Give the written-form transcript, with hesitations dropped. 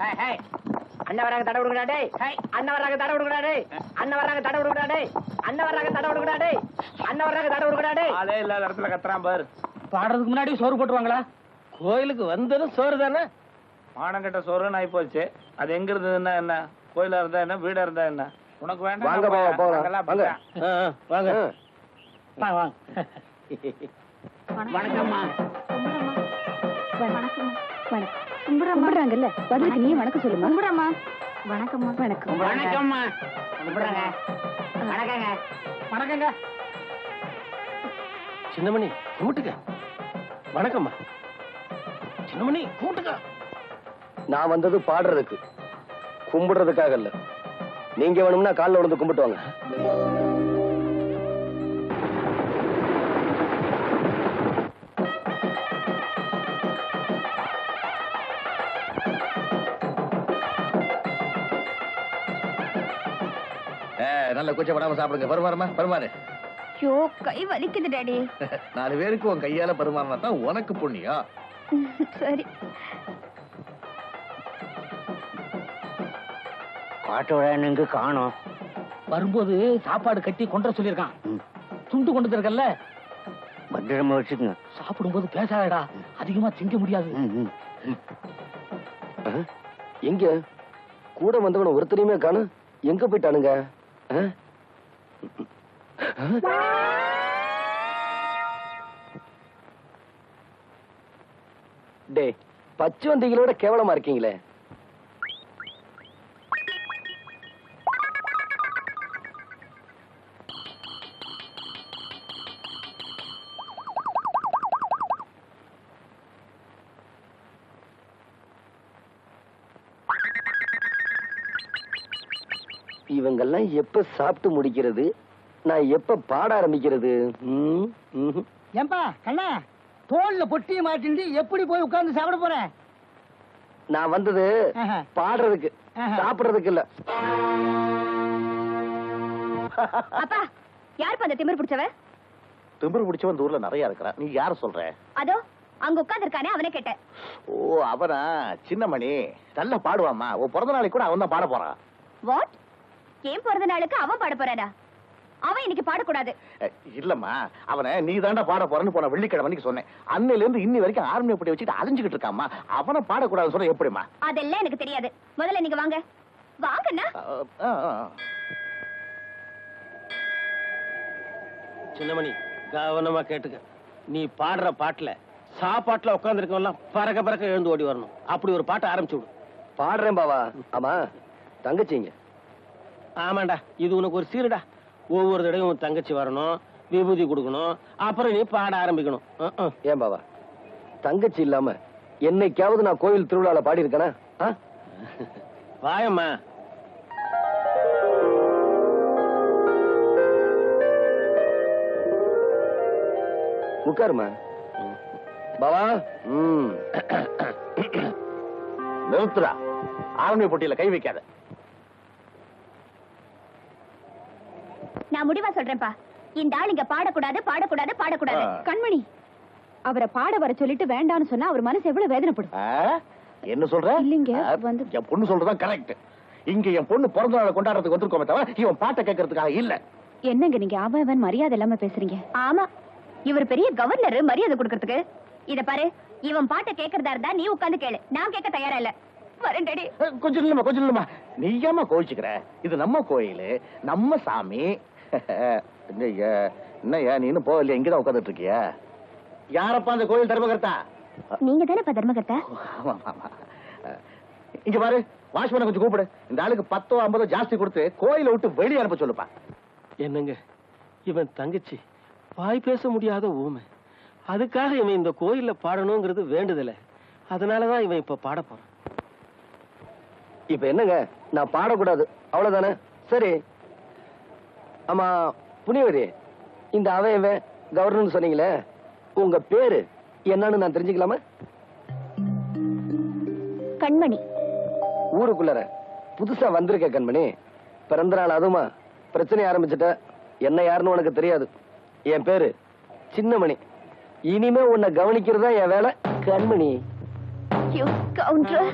அண்ணன் வராங்க தடை விடுங்கடா டேய். அண்ணன் வராங்க தடை விடுங்கடா டேய். அண்ணன் வராங்க தடை விடுங்கடா டேய். அண்ணன் வராங்க தடை விடுங்கடா டேய். அண்ணன் வராங்க தடை விடுங்கடா டேய். ஆளே இல்லாத இடத்துல கத்துறான் பாரு. பாடுறதுக்கு முன்னாடி சோறு போட்டுருவாங்களா? கோயிலுக்கு வந்ததும் சோறு தானே. மானங்கட்ட சோறுன்னு ஆகி போச்சு. அது எங்க இருந்ததுன்னா என்ன? கோயிலா இருந்தா என்ன, வீடா இருந்தா என்ன? உனக்கு வேண்டாம். வாங்க பாவா, போலாம். வாங்க. வாங்க வாங்க. வணக்கம்மா. கும்பிடுறாங்கல்ல, பதிலுக்கு நீ வணக்கம் சொல்லுமா. கும்பிடுறமா. வணக்கம்மா. வணக்கம். வணக்கம்மா. கும்பிடுறாங்க. வணக்கங்க. வணக்கங்க. சின்னமணி கும்பிட்டுக்க. வணக்கம்மா. சின்னமணி கும்பிட்டுக்க. நான் வந்தது பாடுறதுக்கு, கும்பிடுறதுக்காக இல்ல. நீங்க வேணும்னா காலில் விழுந்து கும்பிட்டு வாங்க. நல்ல கூச்சப்படாம சாப்பிடுங்க. பருமாறுமா பருமாறு. ஐயோ, கை வலிக்குது டாடி. 4 பேருக்கு உன் கையால பருமாறினா தான் உனக்கு புண்ணியம். சரி. பாட்டு காணும். வரும்போது சாப்பாடு கட்டி கொண்டு சொல்லியிருக்கான். துண்டு கொண்டு இருக்கல்ல, பத்திரமா வச்சுக்கோங்க. சாப்பிடும்போது பேசாதடா, அதிகமா திங்க முடியாது. எங்க கூட வந்தவன ஒருத்தரையுமே காணும். எங்க போயிட்டானுங்க? டே, பச்சை வந்திகளோட கேவலமா இருக்கீங்களே. இவங்கெல்லாம் எப்ப சாப்பிட்டு முடிக்கிறது, நான் எப்ப பாட ஆரம்பிக்கிறது? ஏன்பா கண்ணா, தோல்ல பொட்டியை மாட்டிட்டு எப்படி போய் உட்கார்ந்து சாப்பிட போறேன்? நான் வந்தது பாடுறதுக்கு, சாப்பிடுறதுக்கு இல்ல. அப்பா, யார் அந்த திமிர் பிடிச்சவ? திமிரு பிடிச்சவன் இந்த ஊர்ல நிறைய இருக்கிறான். நீ யார சொல்ற? அதோ அங்க உட்கார்ந்திருக்கானே, அவனே கேட்டேன். ஓ, அவனா? சின்னமணி நல்லா பாடுவாமா. உன் பிறந்த நாளைக்கு கூட அவன் தான் பாட போறான். வாட்? ஏன் பிறந்த நாளுக்கு அவன் பாட போறானா? அவன் இன்னைக்கு பாடக்கூடாது. இல்லம்மா, அவனை நீ தாண்டா பாட போறன்னு போன வெள்ளிக்கிழமைக்கு சொன்னேன். அன்னையில இருந்து இன்னி வரைக்கும் ஆர்மியை போட்டு வச்சுட்டு அலைஞ்சுக்கிட்டு இருக்காமா. அவனை பாடக்கூடாதுன்னு சொல்ல எப்படிமா? அதெல்லாம் எனக்கு தெரியாது. முதல்ல நீங்க வாங்க. வாங்கண்ணா. சின்னமணி, கவனமா கேட்டுக்க. நீ பாடுற பாட்டுல சாப்பாட்டுல உட்கார்ந்து இருக்கவெல்லாம் பறக்க பறக்க எழுந்து ஓடி வரணும். அப்படி ஒரு பாட்டை ஆரம்பிச்சு விடு. பாடுறேன் பாவா. ஆமா, தங்கச்சிங்க. ஆமாண்டா, இது உனக்கு ஒரு சீருடா. ஒவ்வொரு தடவையும் உன் தங்கச்சி வரணும், விபூதி கொடுக்கணும், அப்புறம் நீ பாட ஆரம்பிக்கணும். ஏன் பாவா, தங்கச்சி இல்லாம என்னைக்காவது நான் கோயில் திருவிழால பாடி இருக்கேனா? வாயம்மா. உட்காருமா. பாவா. நிறுத்துறா. ஆர்மி போட்டியில கை வைக்காத. நான் முடிவா சொல்றேன்ப்பா, இந்த ஆள் இங்க பாடக்கூடாது பாடக்கூடாது பாடக்கூடாது. கண்மணி, அவரை பாட வர சொல்லிட்டு வேண்டான்னு சொன்னா அவர் மனசு எவ்வளவு வேதனைப்படும். என்ன சொல்ற? இல்லைங்க, என் பொண்ணு சொல்றதான் கரெக்ட். இங்க என் பொண்ணு பிறந்த நாளை கொண்டாடுறதுக்கு வந்திருக்கோமே தவிர இவன் பாட்டை கேட்கறதுக்காக இல்ல. என்னங்க நீங்க அவன் மரியாதை இல்லாம பேசுறீங்க? ஆமா, இவர் பெரிய கவர்னர், மரியாதை கொடுக்கறதுக்கு. இத பாரு, இவன் பாட்டை கேட்கறதா இருந்தா நீ உட்கார்ந்து கேளு. நான் கேட்க தயாரா இல்ல. வரேன்டடி. கொஞ்சம் இல்லம்மா. நீ ஏமா கோவிச்சுக்கிற? இது நம்ம கோயில், நம்ம சாமி. என்னய்யா நீ இன்னும் போகலையா? இங்கதான் உட்காந்துட்டு இருக்கிய? யாரப்பா அந்த கோயில் தர்மகர்த்தா? நீங்க தானே தர்மகர்த்தா? இங்க பாரு, வாட்ச்மேனை கொஞ்சம் கூப்பிடு. இந்த ஆளுக்கு 10 50 ஜாஸ்தி கொடுத்து கோயிலை விட்டு வெளியே அனுப்ப சொல்லுப்பா. என்னங்க, இவன் தங்கச்சி வாய் பேச முடியாத ஊமை. அதுக்காக இவன் இந்த கோயில்ல பாடணுங்கிறது வேண்டுதல. அதனாலதான் இவன் இப்ப பாட போறான். இப்ப என்னங்க, நான் பாடக்கூடாது அவ்வளவுதானே? சரி. ஆமா புனிவரி, இந்த அவன் கவர்னர் சொன்னீங்களே, உங்க பேரு என்னன்னு நான் தெரிஞ்சுக்கலாமா? கண்மணி. ஊருக்குள்ளார புதுசா வந்திருக்க கண்மணி. பிறந்த நாள் அதுமா பிரச்சனை ஆரம்பிச்சுட்ட. என்ன யாருன்னு உனக்கு தெரியாது. என் பேரு சின்னமணி. இனிமே உன்னை கவனிக்கிறதா என் வேலை கண்மணி. You scoundrel!